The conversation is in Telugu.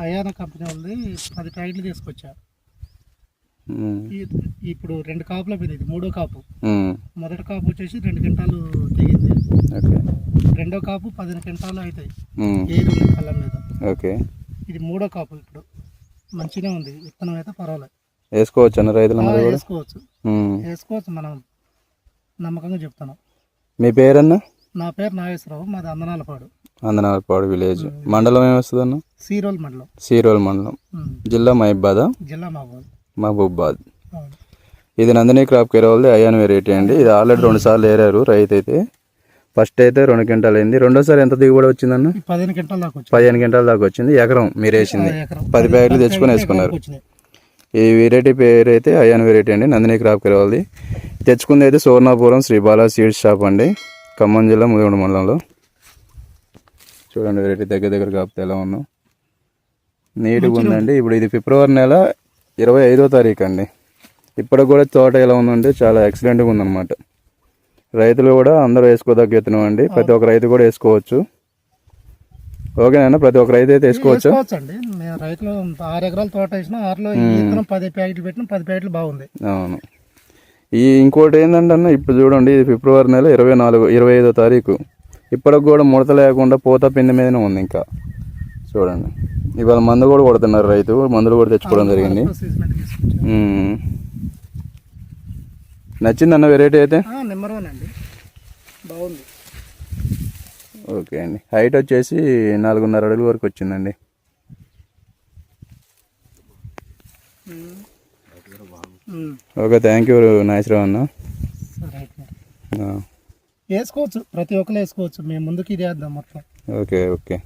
అయానా కంపెనీ వాళ్ళది 10 ప్యాకెట్లు తీసుకొచ్చా. ఇప్పుడు 2 కాపులు అయిపోయింది, ఇది 3వ కాపు. మొదటి కాపు వచ్చేసి 2 క్వింటాలు తెగింది. రెండో కాపు 15 క్వింటాలు అవుతాయి ఏరు కళ్ళ మీద. ఇది 3వ కాపు. ఇప్పుడు మంచిగా ఉంది, విత్తనం అయితే పర్వాలేదు, వేసుకోవచ్చు అన్న రైతులు వేసుకోవచ్చు. మనం నమ్మకంగా చెప్తాను. మీ పేరన్న? నా పేరు నాగేశ్వరరావు, మాది అందనాలపాడు విలేజ్. మండలం ఏమొస్తుంది అన్న? సీరోల్ మండలం. జిల్లా మహబూబాద్. ఇది నందిని క్రాప్ కేర్ వాళ్ళది అయాన్ వెరైటీ అండి. ఇది ఆల్రెడీ 2 సార్లు ఏరారు రైతు అయితే. ఫస్ట్ అయితే 2 క్వింటాలు అయింది. రెండోసారి ఎంత దిగుబడి వచ్చిందన్న? 15 క్వింటాల దాకా వచ్చింది. ఎకరం మీరు వేసింది 10 ప్యాకెట్లు తెచ్చుకొని వేసుకున్నారు. ఈ వెరైటీ పేరు అయితే అయాన్ వెరైటీ అండి, నందిని క్రాప్ కేర్ వాళ్ళది. తెచ్చుకుంది అయితే సోర్ణాపురం శ్రీ బాలా సీడ్స్ షాప్ అండి, ఖమ్మం జిల్లా ముదిగొండ మండలంలో. చూడండి వెరైటీ దగ్గర కాపుతే ఎలా ఉందో, నీట్గా ఉందండి. ఇప్పుడు ఇది ఫిబ్రవరి నెల 25వ తారీఖు అండి. ఇప్పటికి కూడా తోట ఎలా ఉందంటే చాలా ఎక్సలెంట్గా ఉందన్నమాట. రైతులు కూడా అందరూ వేసుకోదగ్గ విత్తనం అండి, ప్రతి ఒక్క రైతు కూడా వేసుకోవచ్చు. ఓకేనా? ప్రతి ఒక్క రైతు అయితే వేసుకోవచ్చు అండి. రైతులు 6 ఎకరాల తోట వేసినా 6లో 10 ప్యాకెట్లు పెట్టినా 10 ప్యాకెట్లు బాగుంది. అవును. ఇంకోటి ఏంటంటే అన్న, ఇప్పుడు చూడండి ఇది ఫిబ్రవరి నెల 25వ తారీఖు. ఇప్పటికి కూడా ముడత లేకుండా పూత పిండి మీదనే ఉంది. ఇంకా చూడండి, ఇవాళ మందు కూడా కొడుతున్నారు రైతు, మందులు కూడా తెచ్చుకోవడం జరిగింది. నచ్చిందన్న వెరైటీ అయితే? నెంబర్ 1 అండి, బాగుంది. ఓకే అండి. హైట్ వచ్చేసి 4.5 అడుగుల వరకు వచ్చిందండి. ఓకే, థ్యాంక్ యూ నాగేశ్వరరావు అన్న. వేసుకోవచ్చు, ప్రతి ఒక్కరు వేసుకోవచ్చు. మేము ముందుకు ఇది వేద్దాం మొత్తం. ఓకే.